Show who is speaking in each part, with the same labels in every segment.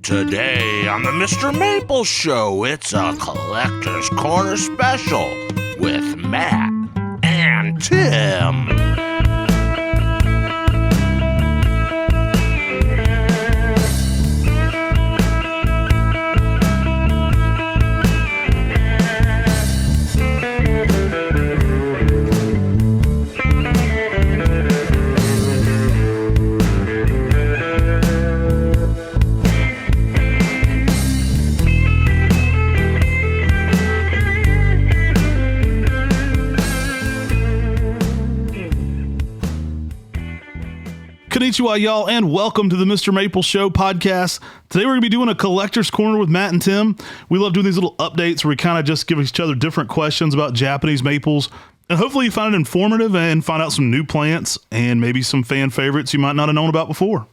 Speaker 1: Today on the MrMaple Show, it's a Collector's Corner special with Matt and Tim.
Speaker 2: Konnichiwa, y'all, and welcome to the MrMaple Show podcast. Today we're going to be doing a Collector's Corner with Matt and Tim. We love doing these little updates where we kind of just give each other different questions about Japanese maples, and hopefully you find it informative and find out some new plants and maybe some fan favorites you might not have known about before.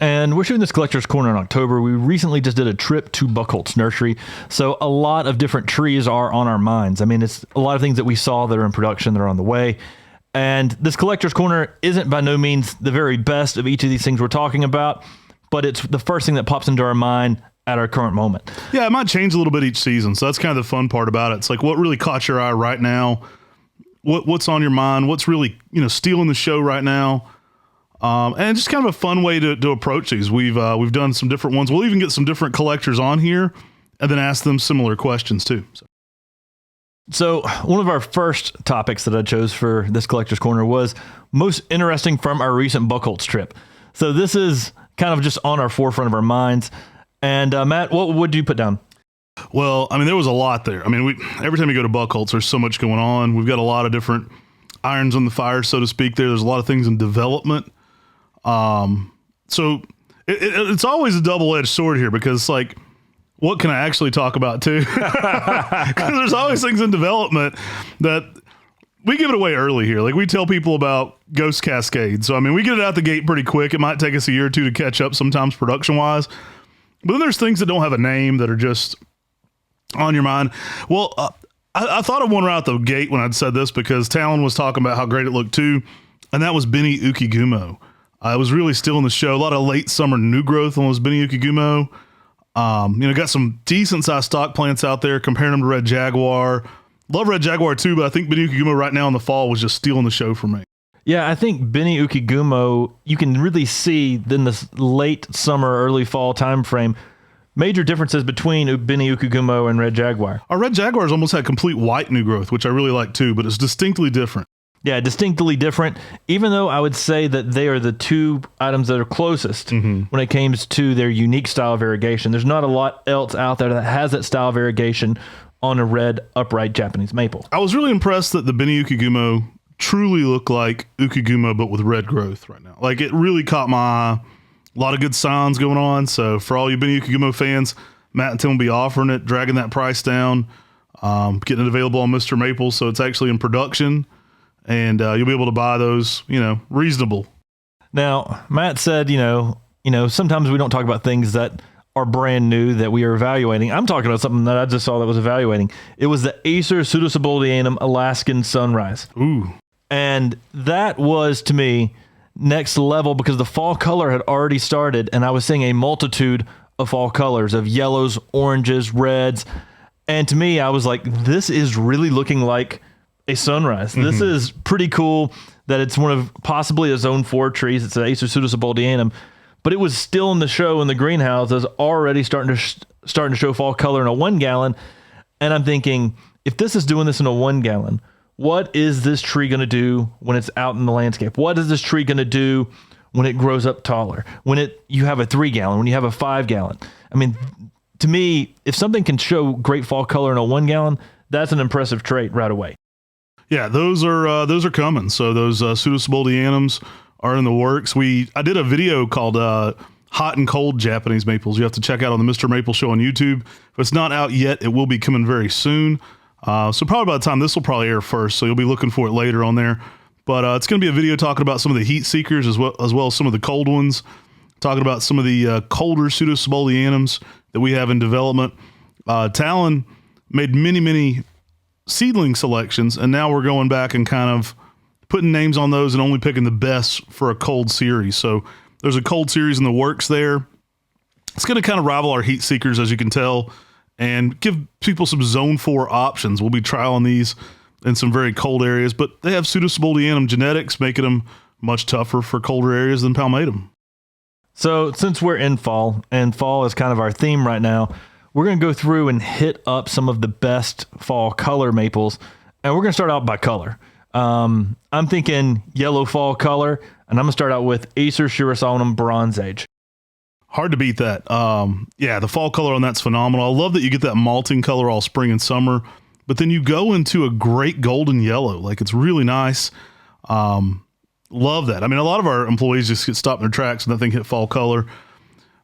Speaker 3: And we're shooting this Collector's Corner in October. We recently just did a trip to Buchholz Nursery, so a lot of different trees are on our minds. I mean, it's a lot of things that we saw that are in production that are on the way. And this Collector's Corner isn't by no means the very best of each of these things we're talking about, but it's the first thing that pops into our mind at our current moment.
Speaker 2: Yeah, it might change a little bit each season, so that's kind of the fun part about it. It's like what really caught your eye right now, what's on your mind, what's really stealing the show right now, and just kind of a fun way to approach these. We've done some different ones. We'll even get some different collectors on here and then ask them similar questions too.
Speaker 3: So one of our first topics that I chose for this Collector's Corner was most interesting from our recent Buchholz trip. So this is kind of just on our forefront of our minds. And Matt, what would you put down?
Speaker 2: Well, I mean, there was a lot there. I mean, every time you go to Buchholz, there's so much going on. We've got a lot of different irons on the fire, so to speak. There's a lot of things in development. So it's always a double-edged sword here because it's like, what can I actually talk about too? Because there's always things in development that we give it away early here. Like we tell people about Ghost Cascade. So, I mean, we get it out the gate pretty quick. It might take us a year or two to catch up sometimes production wise. But then there's things that don't have a name that are just on your mind. Well, I thought of one right out the gate when I'd said this because Talon was talking about how great it looked too. And that was Benny Ukigumo. It was really still in the show. A lot of late summer new growth on those Benny Ukigumo. Got some decent sized stock plants out there, comparing them to Red Jaguar. Love Red Jaguar too, but I think Benny Ukigumo right now in the fall was just stealing the show for me.
Speaker 3: Yeah, I think Benny Ukigumo, you can really see in this late summer, early fall time frame, major differences between Benny Ukigumo and Red Jaguar.
Speaker 2: Our Red Jaguar's almost had complete white new growth, which I really like too, but it's distinctly different.
Speaker 3: Yeah, distinctly different, even though I would say that they are the two items that are closest when it comes to their unique style of irrigation. There's not a lot else out there that has that style of irrigation on a red upright Japanese maple.
Speaker 2: I was really impressed that the Benny Ukigumo truly looked like Ukigumo, but with red growth right now. Like it really caught my eye. A lot of good signs going on. So for all you Benny Ukigumo fans, Matt and Tim will be offering it, dragging that price down, getting it available on MrMaple. So it's actually in production. And you'll be able to buy those, reasonable.
Speaker 3: Now, Matt said, sometimes we don't talk about things that are brand new that we are evaluating. I'm talking about something that I just saw that was evaluating. It was the Acer Pseudosubuldianum Alaskan Sunrise.
Speaker 2: Ooh.
Speaker 3: And that was, to me, next level because the fall color had already started, and I was seeing a multitude of fall colors of yellows, oranges, reds. And to me, I was like, this is really looking like a sunrise. This is pretty cool that it's one of possibly a zone 4 trees. It's an Acer Pseudosubuldianum, but it was still in the show in the greenhouse. It was already starting to show fall color in a 1 gallon. And I'm thinking, if this is doing this in a 1 gallon, what is this tree going to do when it's out in the landscape? What is this tree going to do when it grows up taller? When you have a 3 gallon, when you have a 5 gallon? I mean, to me, if something can show great fall color in a 1 gallon, that's an impressive trait right away.
Speaker 2: Yeah, those are coming. So those Pseudosubuldianums are in the works. I did a video called Hot and Cold Japanese Maples. You have to check out on the MrMaple Show on YouTube. If it's not out yet, it will be coming very soon. So probably by the time this will probably air first, so you'll be looking for it later on there. But it's going to be a video talking about some of the heat seekers as well as some of the cold ones, talking about some of the colder Pseudosubuldianums that we have in development. Talon made many seedling selections, and now we're going back and kind of putting names on those and only picking the best for a cold series. So there's a cold series in the works there. It's going to kind of rival our heat seekers, as you can tell, and give people some zone 4 options. We'll be trialing these in some very cold areas, but they have pseudosibuldianum genetics, making them much tougher for colder areas than palmatum.
Speaker 3: So since we're in fall, and fall is kind of our theme right now, we're going to go through and hit up some of the best fall color maples, and we're going to start out by color. I'm thinking yellow fall color, and I'm going to start out with Acer Shirasolanum Bronze Age.
Speaker 2: Hard to beat that. Yeah, the fall color on that's phenomenal. I love that you get that malting color all spring and summer, but then you go into a great golden yellow. Like, it's really nice. Love that. I mean, a lot of our employees just get stopped in their tracks and that thing hit fall color.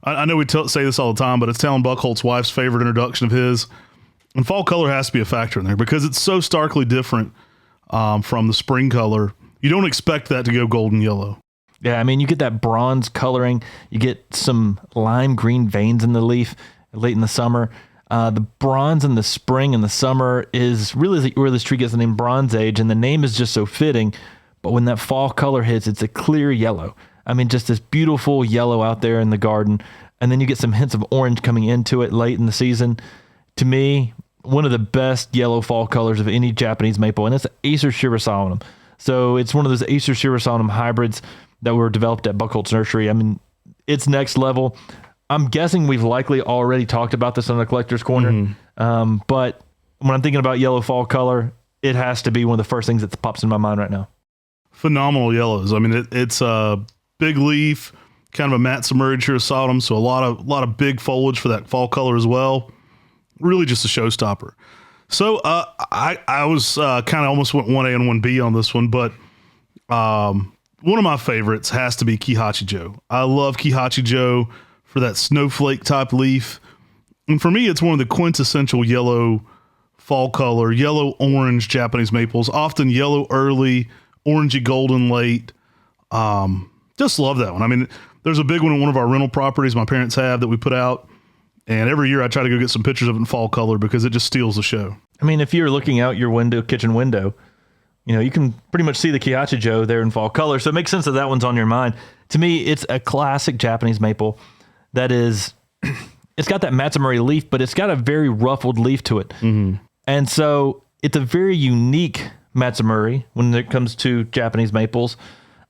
Speaker 2: I know we say this all the time, but it's Talon Buckholt's wife's favorite introduction of his. And fall color has to be a factor in there because it's so starkly different from the spring color. You don't expect that to go golden yellow.
Speaker 3: Yeah, I mean, you get that bronze coloring. You get some lime green veins in the leaf late in the summer. The bronze in the spring and the summer is really where this tree gets the name Bronze Age, and the name is just so fitting. But when that fall color hits, it's a clear yellow. I mean, just this beautiful yellow out there in the garden. And then you get some hints of orange coming into it late in the season. To me, one of the best yellow fall colors of any Japanese maple, and it's Acer Shirasolanum. So it's one of those Acer Shirasolanum hybrids that were developed at Buckholt's Nursery. I mean, it's next level. I'm guessing we've likely already talked about this on the Collector's Corner. But when I'm thinking about yellow fall color, it has to be one of the first things that pops in my mind right now.
Speaker 2: Phenomenal yellows. I mean, it's a big leaf, kind of a matte submerged Shirasolanum, so a lot of big foliage for that fall color as well. Really just a showstopper. So I was kind of almost went 1A and 1B on this one, but one of my favorites has to be Kihachi Joe. I love Kihachi Joe for that snowflake type leaf. And for me, it's one of the quintessential yellow fall color, yellow orange Japanese maples, often yellow early, orangey golden late. Just love that one. I mean, there's a big one in one of our rental properties my parents have that we put out. And every year I try to go get some pictures of it in fall color because it just steals the show.
Speaker 3: I mean, if you're looking out your kitchen window, you know, you can pretty much see the Kihachi Joe there in fall color. So it makes sense that one's on your mind. To me, it's a classic Japanese maple that is, it's got that Matsumori leaf, but it's got a very ruffled leaf to it. Mm-hmm. And so it's a very unique Matsumori when it comes to Japanese maples.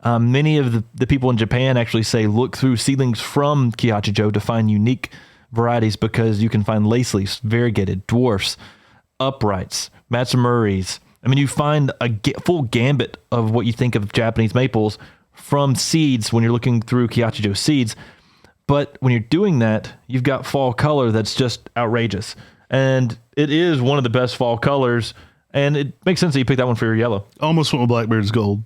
Speaker 3: Many of the people in Japan actually say look through seedlings from Kihachi Joe to find unique varieties because you can find lace leaves, variegated, dwarfs, uprights, Matsumoris. I mean, you find a full gambit of what you think of Japanese maples from seeds when you're looking through Kihachi Joe seeds. But when you're doing that, you've got fall color that's just outrageous. And it is one of the best fall colors. And it makes sense that you picked that one for your yellow.
Speaker 2: Almost went with Blackbeard's Gold.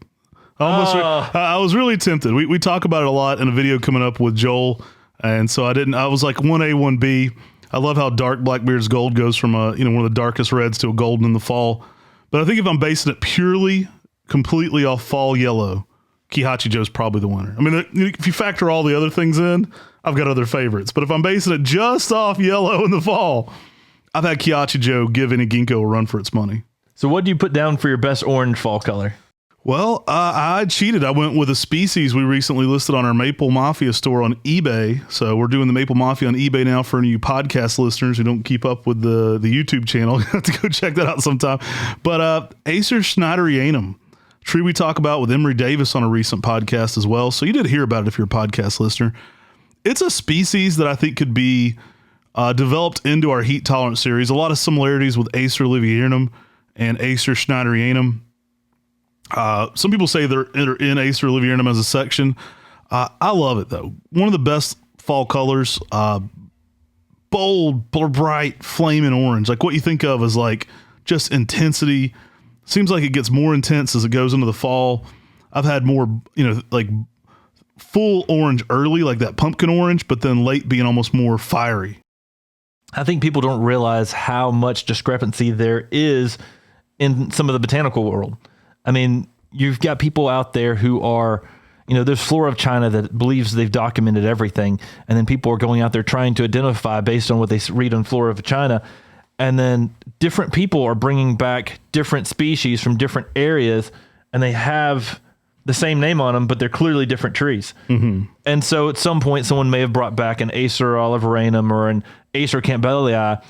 Speaker 2: I was really tempted. We talk about it a lot in a video coming up with Joel. And so I was like 1A, 1B. I love how dark Blackbeard's Gold goes from one of the darkest reds to a golden in the fall. But I think if I'm basing it completely off fall yellow, Kihachi Joe's probably the winner. I mean, if you factor all the other things in, I've got other favorites. But if I'm basing it just off yellow in the fall, I've had Kihachi Joe give any ginkgo a run for its money.
Speaker 3: So what do you put down for your best orange fall color?
Speaker 2: Well, I cheated. I went with a species we recently listed on our Maple Mafia store on eBay. So we're doing the Maple Mafia on eBay now for you podcast listeners who don't keep up with the YouTube channel. You have to go check that out sometime. But Acer Schneiderianum, tree we talk about with Emory Davis on a recent podcast as well. So you did hear about it if you're a podcast listener. It's a species that I think could be developed into our heat tolerant series. A lot of similarities with Acer Olivianum and Acer Schneiderianum. Some people say they're in Acer Olivianum as a section. I love it though. One of the best fall colors, bold, bright, flaming orange. Like what you think of as like just intensity. Seems like it gets more intense as it goes into the fall. I've had more, like full orange early, like that pumpkin orange, but then late being almost more fiery.
Speaker 3: I think people don't realize how much discrepancy there is in some of the botanical world. I mean, you've got people out there who are, there's Flora of China that believes they've documented everything. And then people are going out there trying to identify based on what they read on Flora of China. And then different people are bringing back different species from different areas. And they have the same name on them, but they're clearly different trees. And so at some point, someone may have brought back an Acer oliveranum or an Acer campbellii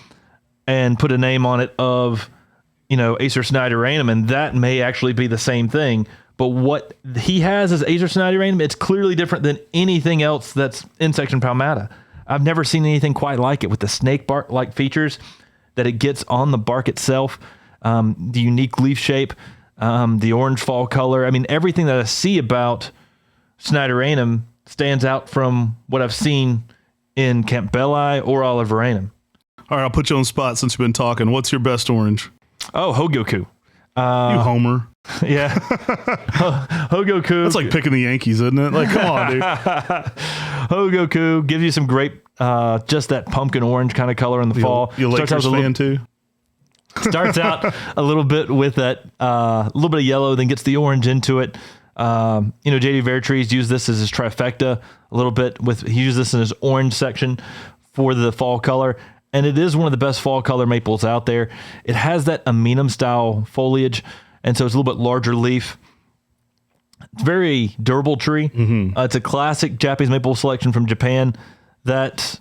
Speaker 3: and put a name on it of, Acer snyderanum, and that may actually be the same thing. But what he has as Acer snyderanum, it's clearly different than anything else that's in Section Palmata. I've never seen anything quite like it with the snake bark-like features that it gets on the bark itself, the unique leaf shape, the orange fall color. I mean, everything that I see about snyderanum stands out from what I've seen in campbellii or oliveranum.
Speaker 2: All right, I'll put you on the spot since you've been talking. What's your best orange?
Speaker 3: Oh, Hogoku.
Speaker 2: You homer.
Speaker 3: Yeah. Hogoku.
Speaker 2: That's like picking the Yankees, isn't it? Like, come on, dude.
Speaker 3: Hogoku gives you some great, just that pumpkin orange kind of color in the fall.
Speaker 2: You Lakers fan too?
Speaker 3: Starts out a little bit with that, little bit of yellow, then gets the orange into it. JD Vertrees used this as his trifecta a little bit he used this in his orange section for the fall color. And it is one of the best fall color maples out there. It has that Aminum style foliage. And so it's a little bit larger leaf. It's a very durable tree. It's a classic Japanese maple selection from Japan that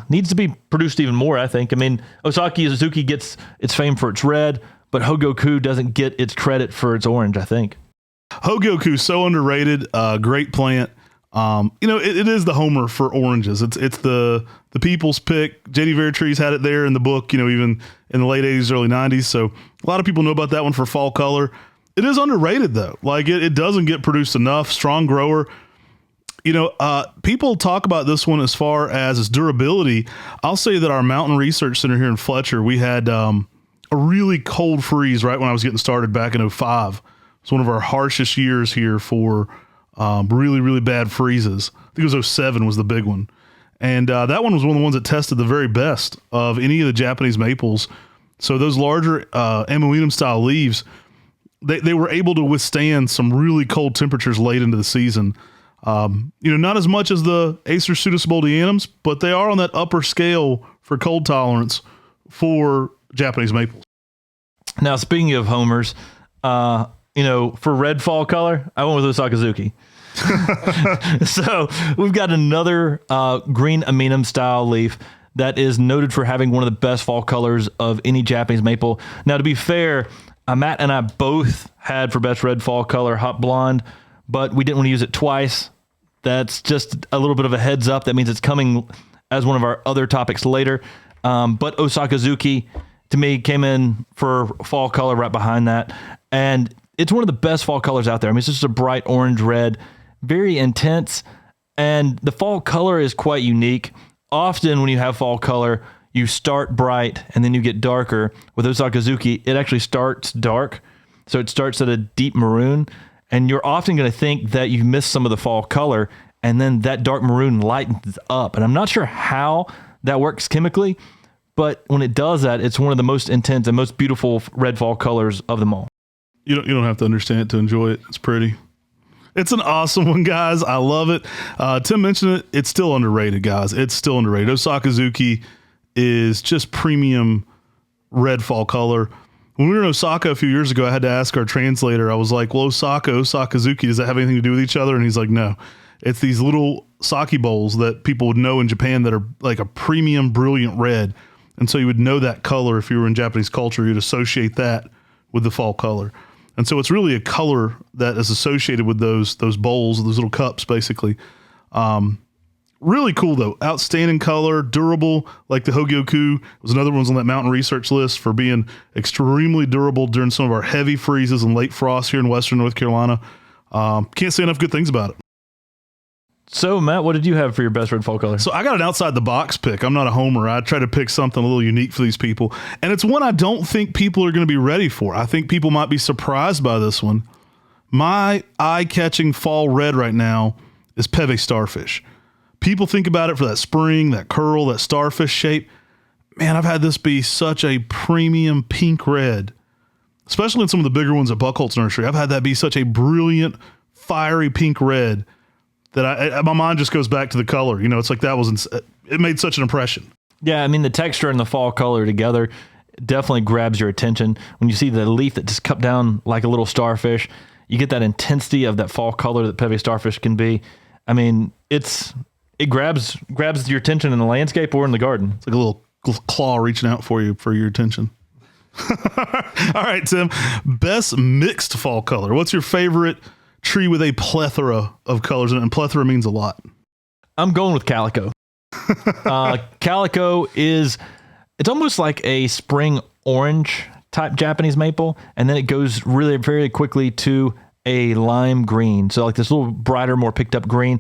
Speaker 3: needs to be produced even more, I think. I mean, Osaki Azuki gets its fame for its red, but Hogoku doesn't get its credit for its orange, I think.
Speaker 2: Hogoku, so underrated, great plant. It is the homer for oranges. It's the people's pick. JD Vertrees had it there in the book, even in the late 80s, early 90s. So a lot of people know about that one for fall color. It is underrated though. Like it doesn't get produced enough. Strong grower. People talk about this one as far as its durability. I'll say that our Mountain Research Center here in Fletcher, we had a really cold freeze right when I was getting started back in 2005. It's one of our harshest years here for really, really bad freezes. I think it was 2007 was the big one. And that one was one of the ones that tested the very best of any of the Japanese maples. So those larger Amoenum style leaves, they were able to withstand some really cold temperatures late into the season. Not as much as the Acer pseudosibuldianums, but they are on that upper scale for cold tolerance for Japanese maples.
Speaker 3: Now, speaking of homers, for red fall color, I went with Osakazuki. So we've got another green Aminum style leaf that is noted for having one of the best fall colors of any Japanese maple. Now, to be fair, Matt and I both had for best red fall color Hot Blonde, but we didn't want to use it twice. That's just a little bit of a heads up. That means it's coming as one of our other topics later. But Osakazuki, to me, came in for fall color right behind that. And it's one of the best fall colors out there. I mean, it's just a bright orange red, very intense. And the fall color is quite unique. Often when you have fall color, you start bright and then you get darker. With Osakazuki, it actually starts dark. So it starts at a deep maroon. And you're often going to think that you've missed some of the fall color, and then that dark maroon lightens up. And I'm not sure how that works chemically, but when it does that, it's one of the most intense and most beautiful red fall colors of them all.
Speaker 2: You don't have to understand it to enjoy it. It's pretty. It's an awesome one, guys. I love it. Tim mentioned it. It's still underrated, guys. It's still underrated. Osakazuki is just premium red fall color. When we were in Osaka a few years ago, I had to ask our translator. I was like, well, Osakazuki, does that have anything to do with each other? And he's like, no. It's these little sake bowls that people would know in Japan that are like a premium, brilliant red. And so you would know that color if you were in Japanese culture. You'd associate that with the fall color. And so it's really a color that is associated with those bowls, those little cups, basically. Really cool, though. Outstanding color, durable, like the Hogyoku was another one on that Mountain Research list for being extremely durable during some of our heavy freezes and late frosts here in western North Carolina. Can't say enough good things about it.
Speaker 3: So, Matt, what did you have for your best red fall color?
Speaker 2: So I got an outside the box pick. I'm not a homer. I try to pick something a little unique for these people. And it's one I don't think people are going to be ready for. I think people might be surprised by this one. My eye-catching fall red right now is Peve starfish. People think about it for that spring, that curl, that starfish shape. Man, I've had this be such a premium pink red, especially in some of the bigger ones at Buckholtz Nursery. I've had that be such a brilliant, fiery pink red that my mind just goes back to the color. It's like it made such an impression.
Speaker 3: Yeah, I mean, the texture and the fall color together definitely grabs your attention. When you see the leaf that just cut down like a little starfish, You get that intensity of that fall color that Peve starfish can be. I mean, it grabs your attention in the landscape or in the garden.
Speaker 2: It's like a little claw reaching out for you for your attention. All right, Tim. Best mixed fall color. What's your favorite tree with a plethora of colors in it? And plethora means a lot.
Speaker 3: I'm going with calico. Calico it's almost like a spring orange type Japanese maple, and then it goes really very quickly to a lime green. So like this little brighter, more picked up green.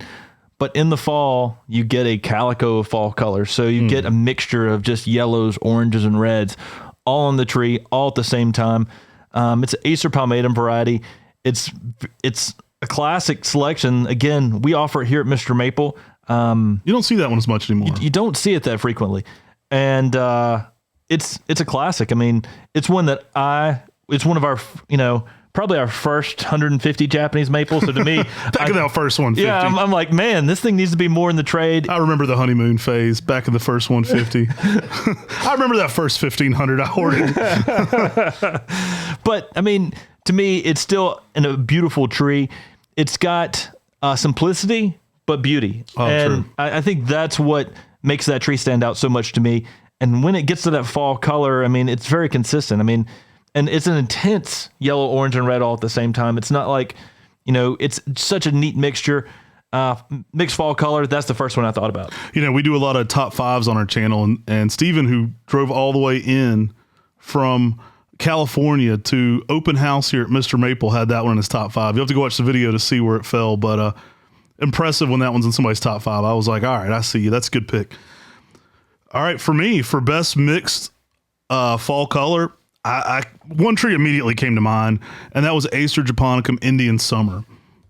Speaker 3: But in the fall, you get a calico fall color. So you get a mixture of just yellows, oranges, and reds all on the tree, all at the same time. It's an Acer palmatum variety. It's a classic selection. Again, we offer it here at Mr. Maple.
Speaker 2: You don't see that one as much anymore.
Speaker 3: You don't see it that frequently. And it's a classic. I mean, it's one of our, probably our first 150 Japanese maples. So to me,
Speaker 2: back in that first 150.
Speaker 3: Yeah, I'm like, man, this thing needs to be more in the trade.
Speaker 2: I remember the honeymoon phase back in the first 150. I remember that first 1,500 I hoarded.
Speaker 3: But I mean, to me, it's still a beautiful tree. It's got simplicity, but beauty.
Speaker 2: True.
Speaker 3: I think that's what makes that tree stand out so much to me. And when it gets to that fall color, I mean, it's very consistent. I mean, and it's an intense yellow, orange, and red all at the same time. It's not like, it's such a neat mixture. Mixed fall color, that's the first one I thought about.
Speaker 2: We do a lot of top fives on our channel, and Steven, who drove all the way in from California to open house here at Mr. Maple, had that one in his top five. You have to go watch the video to see where it fell, but impressive when that one's in somebody's top five. I was like, all right, I see you. That's a good pick. All right, for me, for best mixed fall color, one tree immediately came to mind, and that was Acer japonicum Indian Summer.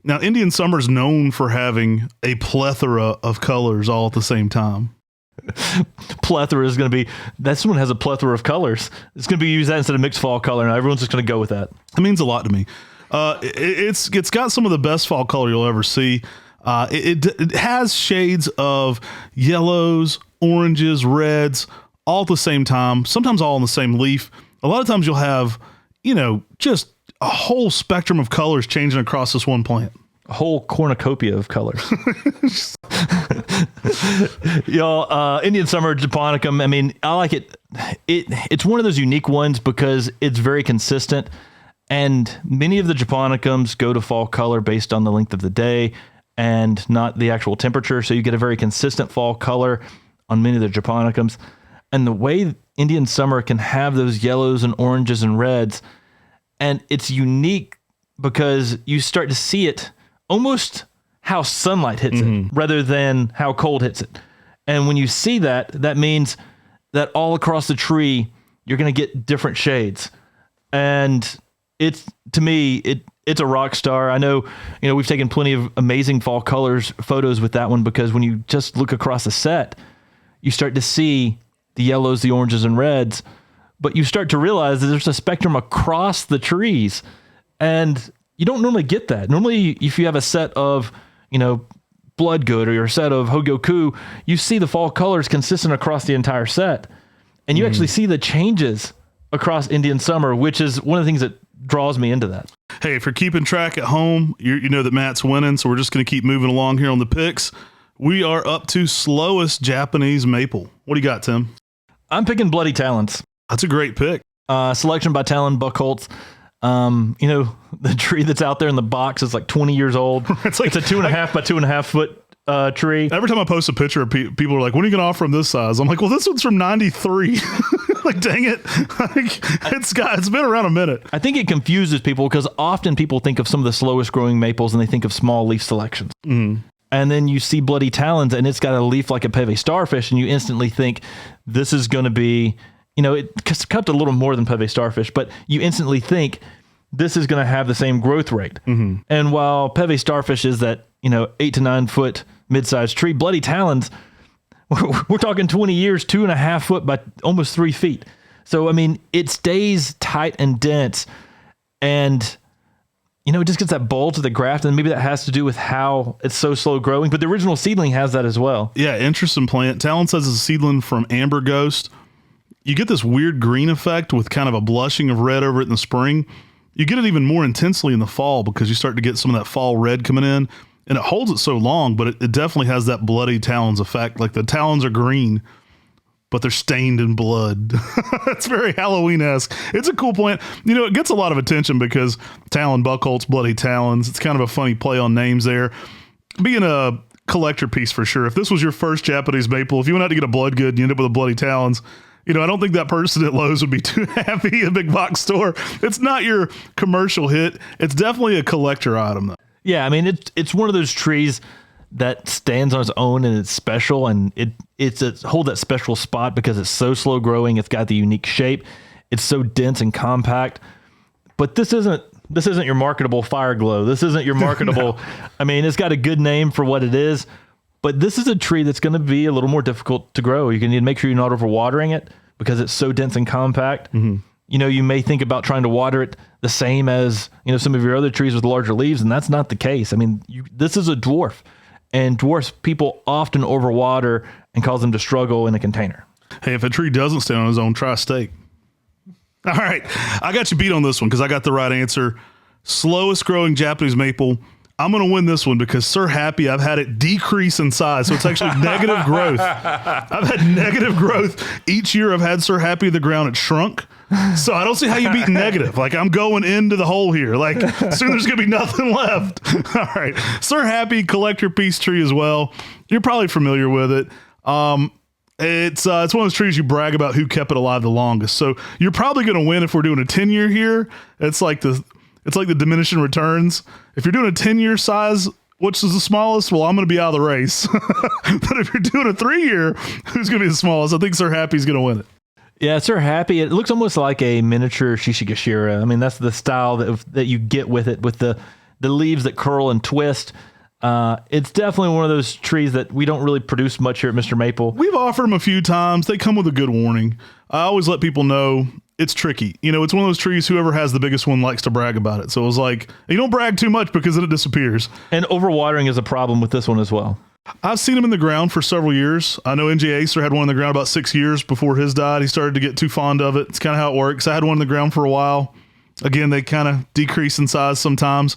Speaker 2: Now, Indian Summer is known for having a plethora of colors all at the same time.
Speaker 3: Plethora is going to be, this one has a plethora of colors. It's going to be used that instead of mixed fall color, and everyone's just going to go with that.
Speaker 2: It means a lot to me. It's got some of the best fall color you'll ever see. It has shades of yellows, oranges, reds, all at the same time, sometimes all in the same leaf. A lot of times you'll have, just a whole spectrum of colors changing across this one plant.
Speaker 3: A whole cornucopia of colors. Y'all, Indian Summer japonicum, I mean, I like it. It's one of those unique ones because it's very consistent, and many of the japonicums go to fall color based on the length of the day and not the actual temperature. So you get a very consistent fall color on many of the japonicums. And the way Indian Summer can have those yellows and oranges and reds, and it's unique because you start to see it almost how sunlight hits it rather than how cold hits it. And when you see that, that means that all across the tree, you're going to get different shades. And to me, it's a rock star. I know, we've taken plenty of amazing fall colors photos with that one, because when you just look across the set, you start to see the yellows, the oranges, and reds, but you start to realize that there's a spectrum across the trees, and you don't normally get that. Normally, if you have a set of, Bloodgood or a set of Hogyoku, you see the fall colors consistent across the entire set, and you actually see the changes across Indian Summer, which is one of the things that draws me into that.
Speaker 2: Hey, if you're keeping track at home, you know that Matt's winning, so we're just going to keep moving along here on the picks. We are up to slowest Japanese maple. What do you got, Tim?
Speaker 3: I'm picking Bloody Talons.
Speaker 2: That's a great pick.
Speaker 3: Selection by Talon Buchholz. The tree that's out there in the box is like 20 years old. It's a 2.5 by 2.5 foot tree.
Speaker 2: Every time I post a picture of people are like, when are you going to offer them this size? I'm like, well, this one's from 93. Like, dang it. It's been around a minute.
Speaker 3: I think it confuses people because often people think of some of the slowest growing maples and they think of small leaf selections. And then you see Bloody Talons and it's got a leaf like a Peve starfish, and you instantly think this is going to be, it's cupped a little more than Peve starfish, but you instantly think this is going to have the same growth rate. And while Peve starfish is that, 8 to 9 foot mid-sized tree, Bloody Talons, we're talking 20 years, 2.5 foot by almost 3 feet. So, I mean, it stays tight and dense, and it just gets that bulge of the graft, and maybe that has to do with how it's so slow growing, but the original seedling has that as well.
Speaker 2: Yeah, interesting plant. Talon says it's a seedling from Amber Ghost. You get this weird green effect with kind of a blushing of red over it in the spring. you get it even more intensely in the fall because you start to get some of that fall red coming in, and it holds it so long, but it definitely has that bloody talons effect. Like the talons are green, but they're stained in blood. It's very Halloween-esque. It's a cool plant. You know, it gets a lot of attention because Talon Buckholz, Bloody Talons. It's kind of a funny play on names there. Being a collector piece for sure. If this was your first Japanese maple, if you went out to get a blood good and you end up with a Bloody Talons, you know, I don't think that person at Lowe's would be too happy at a big box store. It's not your commercial hit. It's definitely a collector item, though.
Speaker 3: Yeah, I mean, it's one of those trees that stands on its own and it's special, and it's hold that special spot because it's so slow growing. It's got the unique shape. It's so dense and compact. But this isn't your marketable Fire Glow. This isn't your marketable. No. I mean, it's got a good name for what it is, but this is a tree that's going to be a little more difficult to grow. You need to make sure you're not overwatering it because it's so dense and compact. Mm-hmm. You know, you may think about trying to water it the same as, you know, some of your other trees with larger leaves, and that's not the case. I mean, this is a dwarf. And dwarfs people often overwater and cause them to struggle in a container.
Speaker 2: Hey, if a tree doesn't stand on its own, try a stake. All right. I got you beat on this one because I got the right answer. Slowest growing Japanese maple. I'm going to win this one because Sir Happy, I've had it decrease in size. So it's actually negative growth. I've had negative growth. Each year I've had Sir Happy, the ground, it shrunk. So I don't see how you beat negative. Like, I'm going into the hole here. Like, soon there's going to be nothing left. All right. Sir Happy, collector peace tree as well. You're probably familiar with it. It's one of those trees you brag about who kept it alive the longest. So you're probably going to win if we're doing a 10-year here. It's like the diminishing returns. If you're doing a 10-year size, which is the smallest, well, I'm going to be out of the race. But if you're doing a 3-year, who's going to be the smallest? I think Sir Happy's going to win it.
Speaker 3: Yeah, Sir Happy. It looks almost like a miniature Shishigashira. I mean, that's the style that you get with it, with the leaves that curl and twist. It's definitely one of those trees that we don't really produce much here at Mr. Maple.
Speaker 2: We've offered them a few times. They come with a good warning. I always let people know it's tricky. You know, it's one of those trees, whoever has the biggest one likes to brag about it. So it was like, you don't brag too much because then it disappears.
Speaker 3: And overwatering is a problem with this one as well.
Speaker 2: I've seen him in the ground for several years. I know NJ Acer had one in the ground about 6 years before his died. He started to get too fond of it. It's kind of how it works. I had one in the ground for a while. Again, they kind of decrease in size sometimes.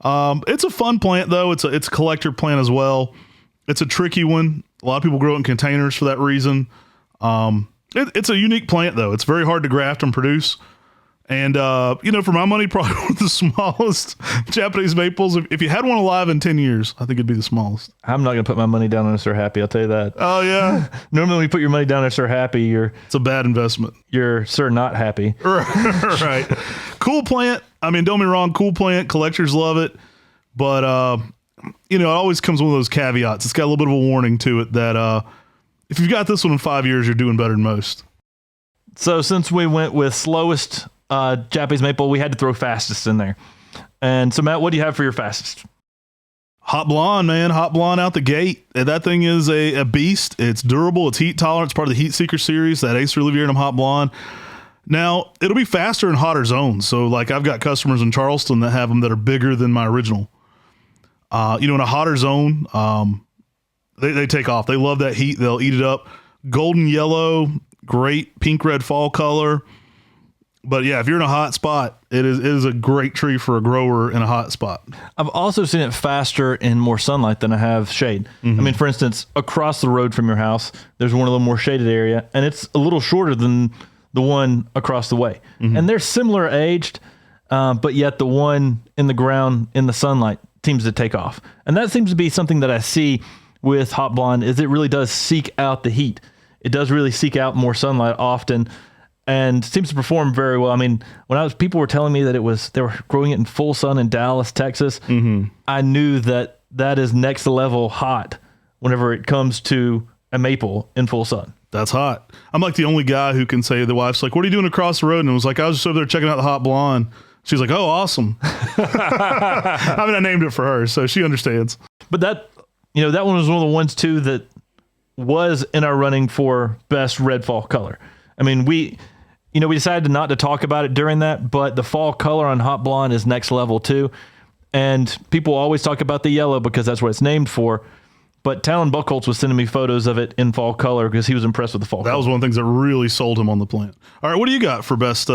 Speaker 2: It's a fun plant, though. It's a collector plant as well. It's a tricky one. A lot of people grow it in containers for that reason. It's a unique plant, though. It's very hard to graft and produce. And, you know, for my money, probably one of the smallest Japanese maples. If you had one alive in 10 years, I think it'd be the smallest.
Speaker 3: I'm not going to put my money down on Sir Happy, I'll tell you that.
Speaker 2: Oh, yeah?
Speaker 3: Normally when you put your money down on Sir Happy,
Speaker 2: it's a bad investment.
Speaker 3: You're Sir Not Happy.
Speaker 2: Right. Cool plant. I mean, don't be wrong, cool plant. Collectors love it. But, you know, it always comes with one of those caveats. It's got a little bit of a warning to it that if you've got this one in 5 years, you're doing better than most.
Speaker 3: So since we went with slowest Japanese maple, we had to throw fastest in there. And so, Matt, what do you have for your fastest?
Speaker 2: Hot Blonde, man. Hot Blonde out the gate. That thing is a beast. It's durable. It's heat tolerant. It's part of the Heat Seeker series, that Acer Livierum Hot Blonde. Now, it'll be faster in hotter zones. So, like, I've got customers in Charleston that have them that are bigger than my original. You know, in a hotter zone, they take off. They love that heat. They'll eat it up. Golden yellow, great pink-red fall color. But yeah, if you're in a hot spot, it is a great tree for a grower in a hot spot.
Speaker 3: I've also seen it faster in more sunlight than I have shade. Mm-hmm. I mean, for instance, across the road from your house, there's one a little more shaded area, and it's a little shorter than the one across the way. Mm-hmm. And they're similar aged, but yet the one in the ground in the sunlight seems to take off. And that seems to be something that I see with Hot Blonde, is it really does seek out the heat. It does really seek out more sunlight often, and seems to perform very well. I mean, when people were telling me that they were growing it in full sun in Dallas, Texas, mm-hmm. I knew that is next level hot whenever it comes to a maple in full sun.
Speaker 2: That's hot. I'm like the only guy who can say, the wife's like, what are you doing across the road? And I was like, I was just over there checking out the Hot Blonde. She's like, oh, awesome. I mean, I named it for her, so she understands.
Speaker 3: But that one was one of the ones too that was in our running for best red fall color. I mean, we decided not to talk about it during that, but the fall color on Hot Blonde is next level too. And people always talk about the yellow because that's what it's named for. But Talon Buckholz was sending me photos of it in fall color because he was impressed with the fall color.
Speaker 2: That was one of the things that really sold him on the plant. All right, what do you got for best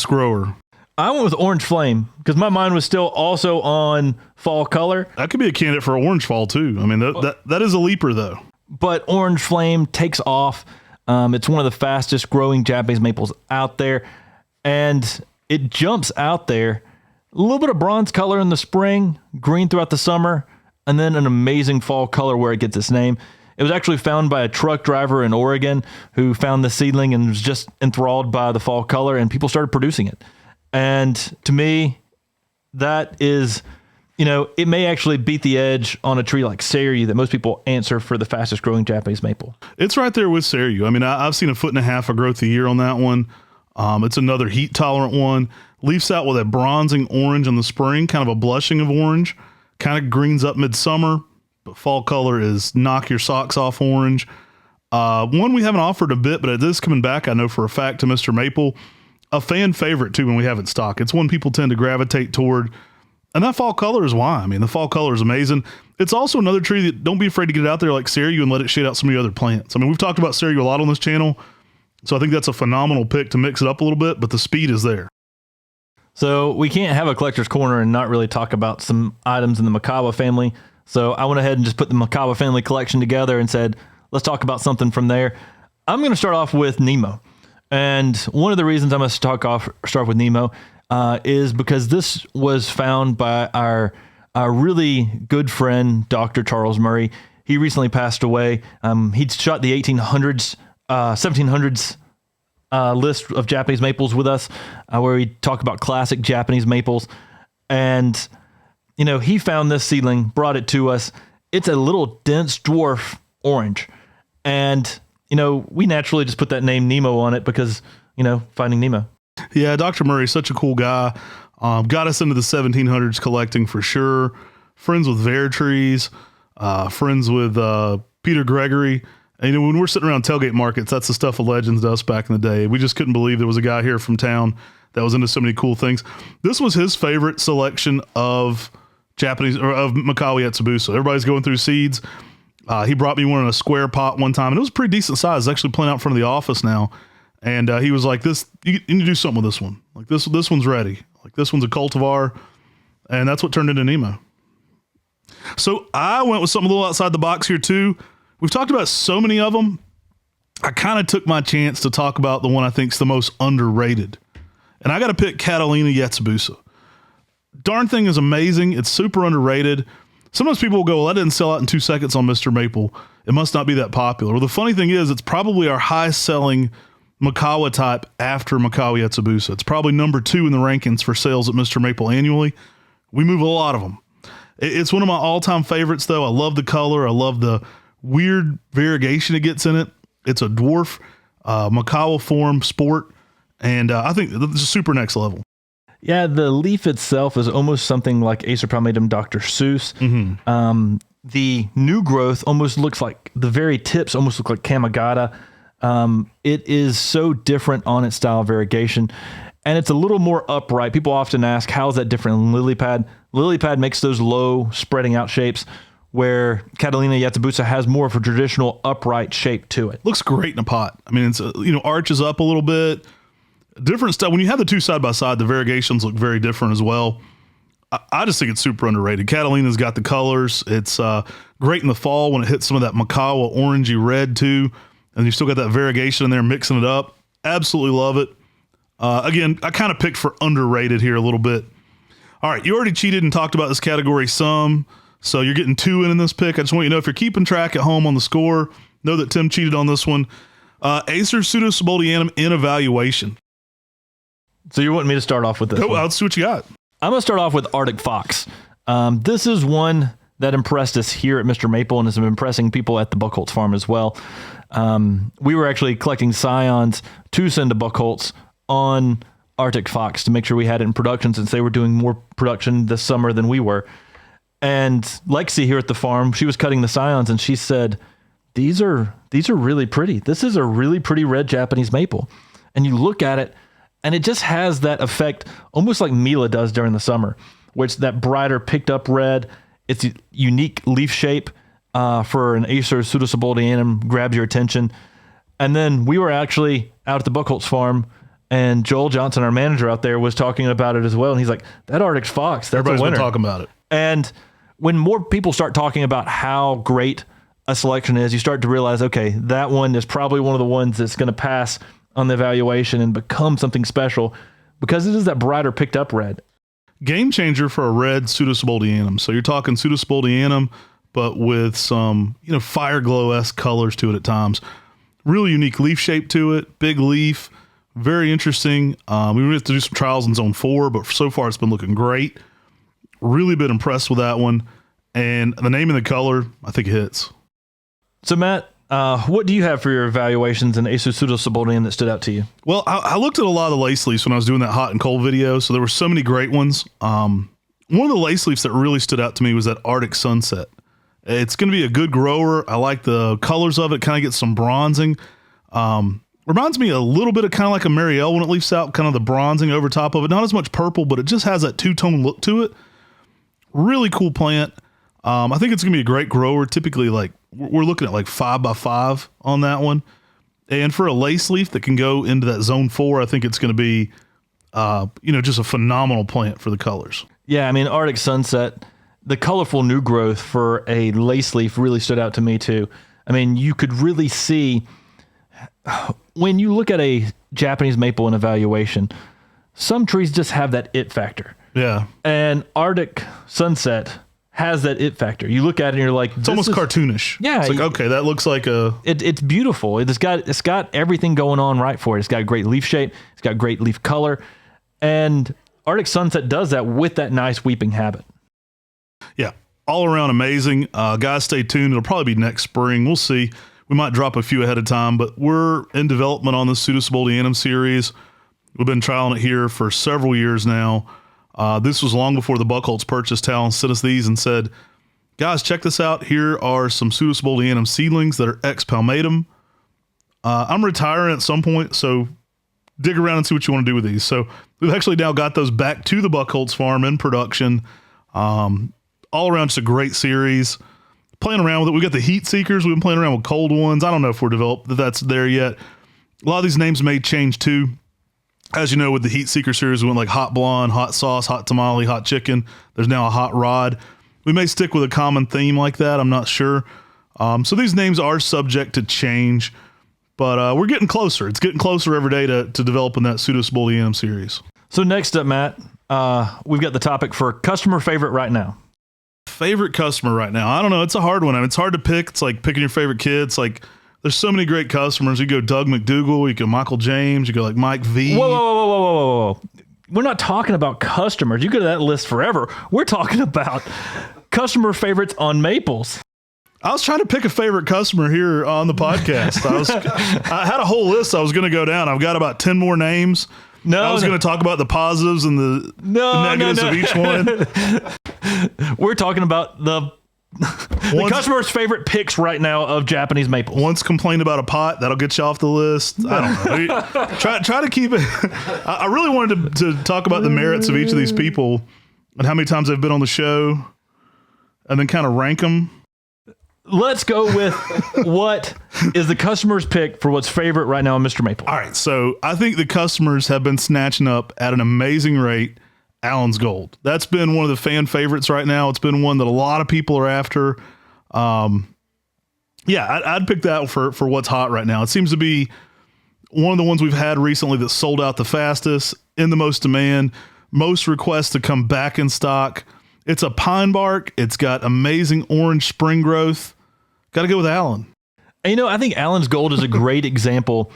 Speaker 2: grower?
Speaker 3: I went with Orange Flame because my mind was still also on fall color.
Speaker 2: That could be a candidate for orange fall too. I mean, that is a leaper though.
Speaker 3: But Orange Flame takes off. It's one of the fastest growing Japanese maples out there, and it jumps out there. A little bit of bronze color in the spring, green throughout the summer, and then an amazing fall color where it gets its name. It was actually found by a truck driver in Oregon who found the seedling and was just enthralled by the fall color, and people started producing it. And to me, that is, it may actually beat the edge on a tree like Seiryu that most people answer for the fastest growing Japanese maple.
Speaker 2: It's right there with Seiryu. I mean, I've seen 1.5 feet of growth a year on that one. It's another heat tolerant one. Leafs out with a bronzing orange in the spring, kind of a blushing of orange, kind of greens up midsummer, but fall color is knock your socks off orange. One we haven't offered a bit, but it is coming back, I know for a fact, to Mr. Maple. A fan favorite too when we have it in stock. It's one people tend to gravitate toward. And that fall color is why. I mean, the fall color is amazing. It's also another tree that don't be afraid to get it out there like Seiryu and let it shade out some of your other plants. I mean, we've talked about Seiryu a lot on this channel, so I think that's a phenomenal pick to mix it up a little bit, but the speed is there.
Speaker 3: So we can't have a collector's corner and not really talk about some items in the Makawa family. So I went ahead and just put the Makawa family collection together and said, let's talk about something from there. I'm going to start off with Nemo. And one of the reasons I'm going to start with Nemo is because this was found by our really good friend, Dr. Charles Murray. He recently passed away. He'd shot the 1700s list of Japanese maples with us, where we talk about classic Japanese maples. And, he found this seedling, brought it to us. It's a little dense dwarf orange. And we naturally just put that name Nemo on it because, Finding Nemo.
Speaker 2: Yeah, Dr. Murray's such a cool guy. Got us into the 1700s collecting for sure. Friends with Vare trees, friends with Peter Gregory. And, when we're sitting around tailgate markets, that's the stuff of legends to us back in the day. We just couldn't believe there was a guy here from town that was into so many cool things. This was his favorite selection of Japanese or of Makawa Yetsubusa. Everybody's going through seeds. He brought me one in a square pot one time, and it was a pretty decent size. It's actually playing out in front of the office now. And he was like, "This, you need to do something with this one. Like this one's ready. Like this one's a cultivar," and that's what turned into Nemo. So I went with something a little outside the box here too. We've talked about so many of them. I kind of took my chance to talk about the one I think is the most underrated, and I got to pick Catalina Yetsubusa. Darn thing is amazing. It's super underrated. Sometimes people will go, well, that didn't sell out in 2 seconds on Mr. Maple. It must not be that popular. Well, the funny thing is, it's probably our highest selling Makawa type after Makawa Yetsubusa. It's probably number 2 in the rankings for sales at Mr. Maple annually. We move a lot of them. It's one of my all-time favorites, though. I love the color. I love the weird variegation it gets in it. It's a dwarf Makawa form sport, and I think it's super next level.
Speaker 3: Yeah, the leaf itself is almost something like Acer palmatum Dr. Seuss. Mm-hmm. The new growth almost looks like, the very tips almost look like Kamagata. It is so different on its style of variegation, and it's a little more upright. People often ask, how is that different than lily pad? Lily pad makes those low spreading out shapes, where Catalina Yetsubusa has more of a traditional upright shape to it.
Speaker 2: Looks great in a pot. I mean, it's arches up a little bit. Different stuff. When you have the two side by side, the variegations look very different as well. I just think it's super underrated. Catalina's got the colors. It's great in the fall when it hits some of that Makawa orangey red too, and you still got that variegation in there mixing it up. Absolutely love it. Again, I kind of picked for underrated here a little bit. All right, you already cheated and talked about this category some, so you're getting 2 in this pick. I just want you to know, if you're keeping track at home on the score, know that Tim cheated on this one. Acer Pseudosubuldianum in evaluation.
Speaker 3: So you want me to start off with this one?
Speaker 2: Let's see what you got.
Speaker 3: I'm going to start off with Arctic Fox. This is one that impressed us here at Mr. Maple and is impressing people at the Buckholtz farm as well. We were actually collecting scions to send to Buckholtz on Arctic Fox to make sure we had it in production, since they were doing more production this summer than we were. And Lexi here at the farm, she was cutting the scions and she said, these are really pretty. This is a really pretty red Japanese maple. And you look at it, and it just has that effect, almost like Mila does during the summer, where it's that brighter picked up red. It's a unique leaf shape for an Acer Pseudosubuldianum, grabs your attention. And then we were actually out at the Buckholtz farm, And Joel Johnson, our manager out there, was talking about it as well. And he's like, that Arctic Fox, that's
Speaker 2: Everybody's
Speaker 3: a winner.
Speaker 2: been talking about it.
Speaker 3: And when more people start talking about how great a selection is, you start to realize, okay, that one is probably one of the ones that's going to pass on the evaluation and become something special because it is that brighter picked up red.
Speaker 2: Game changer for a red pseudosubuldianum. So you're talking pseudosubuldianum, but with some, fire glow-esque colors to it at times. Really unique leaf shape to it, big leaf, very interesting. We have to do some trials in zone 4, but so far it's been looking great. Really been impressed with that one. And the name and the color, I think it hits.
Speaker 3: So Matt, what do you have for your evaluations in Asus pseudosubuldianum that stood out to you?
Speaker 2: Well, I looked at a lot of the lace leaves when I was doing that hot and cold video, so there were so many great ones. One of the lace leaves that really stood out to me was that Arctic Sunset. It's going to be a good grower. I like the colors of it. Kind of gets some bronzing. Reminds me a little bit of kind of like a Marielle when it leaves out, kind of the bronzing over top of it. Not as much purple, but it just has that two-tone look to it. Really cool plant. I think it's going to be a great grower. Typically, like we're looking at like 5x5 on that one. And for a lace leaf that can go into that zone 4, I think it's going to be, just a phenomenal plant for the colors.
Speaker 3: Yeah, I mean, Arctic Sunset, the colorful new growth for a lace leaf really stood out to me too. I mean, you could really see when you look at a Japanese maple in evaluation, some trees just have that it factor.
Speaker 2: Yeah.
Speaker 3: And Arctic Sunset has that it factor. You look at it and you're like,
Speaker 2: it's almost cartoonish.
Speaker 3: Yeah.
Speaker 2: It's like, okay, that looks like
Speaker 3: it's beautiful. It's got everything going on right for it. It's got great leaf shape. It's got great leaf color. And Arctic Sunset does that with that nice weeping habit.
Speaker 2: Yeah. All around amazing. Guys, stay tuned. It'll probably be next spring. We'll see. We might drop a few ahead of time, but we're in development on this pseudosubuldianum series. We've been trialing it here for several years now. This was long before the Buckholz purchased Talon sent us these and said, guys, check this out. Here are some pseudosubuldianum seedlings that are ex-palmatum. I'm retiring at some point, so dig around and see what you want to do with these. So we've actually now got those back to the Buckholz farm in production. All around just a great series. Playing around with it. We got the heat seekers. We've been playing around with cold ones. I don't know if we're developed that that's there yet. A lot of these names may change too. As you know, with the heat seeker series, we went like hot blonde, hot sauce, hot tamale, hot chicken. There's now a hot rod. We may stick with a common theme like that. I'm not sure. So these names are subject to change, but we're getting closer. It's getting closer every day to developing that pseudosubuldianum series.
Speaker 3: So next up, Matt, we've got the topic for customer favorite right now.
Speaker 2: Favorite customer right now. I don't know. It's a hard one. I mean, it's hard to pick. It's like picking your favorite kids. Like there's so many great customers. You go Doug McDougal, you go Michael James, you go like Mike V.
Speaker 3: Whoa. We're not talking about customers. You go to that list forever. We're talking about customer favorites on maples.
Speaker 2: I was trying to pick a favorite customer here on the podcast. I had a whole list I was going to go down. I've got about 10 more names. I was going to talk about the positives and the negatives of each one.
Speaker 3: We're talking about the customer's favorite picks right now of Japanese maples.
Speaker 2: Once complained about a pot, that'll get you off the list. I don't know. Try to keep it. I really wanted to talk about the merits of each of these people and how many times they've been on the show and then kind of rank them.
Speaker 3: Let's go with what is the customer's pick for what's favorite right now on Mr. Maple.
Speaker 2: All right. So I think the customers have been snatching up at an amazing rate Allen's Gold. That's been one of the fan favorites right now. It's been one that a lot of people are after. I'd pick that for what's hot right now. It seems to be one of the ones we've had recently that sold out the fastest, in the most demand, most requests to come back in stock. It's a pine bark. It's got amazing orange spring growth. Got to go with Allen.
Speaker 3: And, I think Allen's Gold is a great example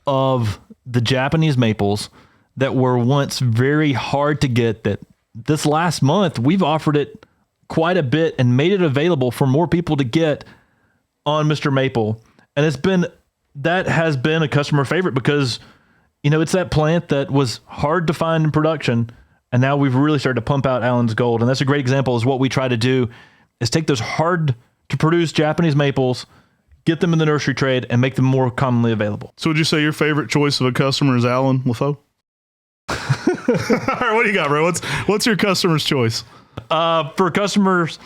Speaker 3: of the Japanese maples that were once very hard to get, that this last month we've offered it quite a bit and made it available for more people to get on Mr. Maple. And that has been a customer favorite because, it's that plant that was hard to find in production. And now we've really started to pump out Allen's Gold. And that's a great example is what we try to do is take those hard to produce Japanese maples, get them in the nursery trade, and make them more commonly available.
Speaker 2: So would you say your favorite choice of a customer is Alan LaFoe? All right, what do you got, bro? What's your customer's choice?
Speaker 3: For customer's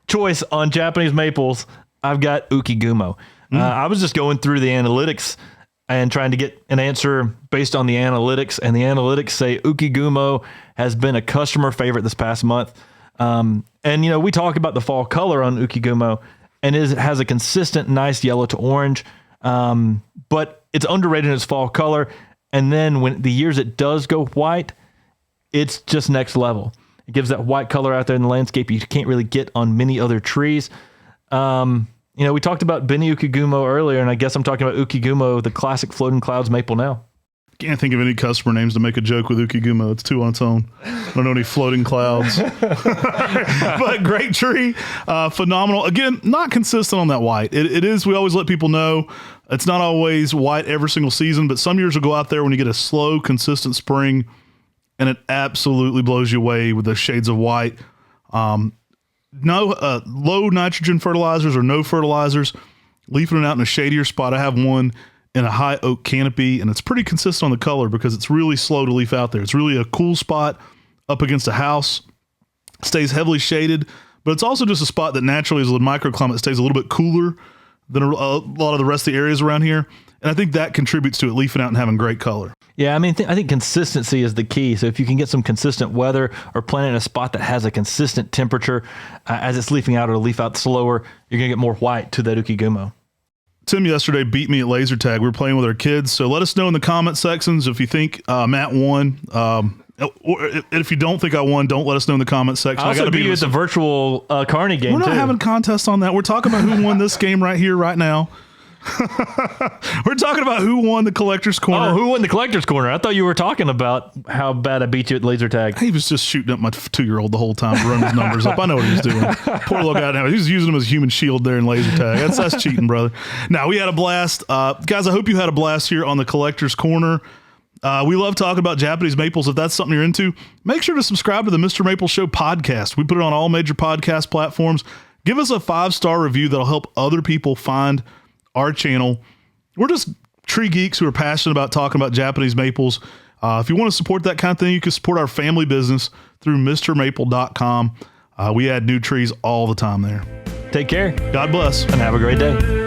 Speaker 3: choice on Japanese maples, I've got Ukigumo. I was just going through the analytics, and trying to get an answer based on the analytics. And the analytics say Ukigumo has been a customer favorite this past month. And, we talk about the fall color on Ukigumo, and it has a consistent, nice yellow to orange. But it's underrated in its fall color. And then when the years it does go white, it's just next level. It gives that white color out there in the landscape you can't really get on many other trees. We talked about Benny Ukigumo earlier, and I guess I'm talking about Ukigumo, the classic Floating Clouds maple now.
Speaker 2: Can't think of any customer names to make a joke with Ukigumo. It's two on its own. I don't know any floating clouds. But great tree. Phenomenal. Again, not consistent on that white. It is, we always let people know, it's not always white every single season, but some years will go out there when you get a slow, consistent spring, and it absolutely blows you away with the shades of white. No low nitrogen fertilizers or no fertilizers, leafing it out in a shadier spot. I have one in a high oak canopy, and it's pretty consistent on the color because it's really slow to leaf out there. It's really a cool spot up against a house, stays heavily shaded, but it's also just a spot that naturally as a microclimate stays a little bit cooler than a lot of the rest of the areas around here. And I think that contributes to it leafing out and having great color.
Speaker 3: Yeah, I think consistency is the key. So if you can get some consistent weather or plant it in a spot that has a consistent temperature, as it's leafing out, it'll leaf out slower. You're going to get more white to that Ukigumo.
Speaker 2: Tim yesterday beat me at laser tag. We were playing with our kids. So let us know in the comment sections if you think Matt won. Or if you don't think I won, don't let us know in the comment section.
Speaker 3: I also beat you at the virtual Carney game.
Speaker 2: We're not having contests on that. We're talking about who won this game right here, right now. We're talking about who won the Collector's Corner.
Speaker 3: Oh, who won the Collector's Corner? I thought you were talking about how bad I beat you at laser tag.
Speaker 2: He was just shooting up my 2-year-old the whole time, running his numbers up. I know what he was doing. Poor little guy now. He was using him as a human shield there in laser tag. That's cheating, brother. Now, we had a blast. Guys, I hope you had a blast here on the Collector's Corner. We love talking about Japanese maples. If that's something you're into, make sure to subscribe to the MrMaple Show podcast. We put it on all major podcast platforms. Give us a 5-star review that'll help other people find our channel. We're just tree geeks who are passionate about talking about Japanese maples. If you want to support that kind of thing, you can support our family business through MrMaple.com. We add new trees all the time there.
Speaker 3: Take care.
Speaker 2: God bless.
Speaker 3: And have a great day.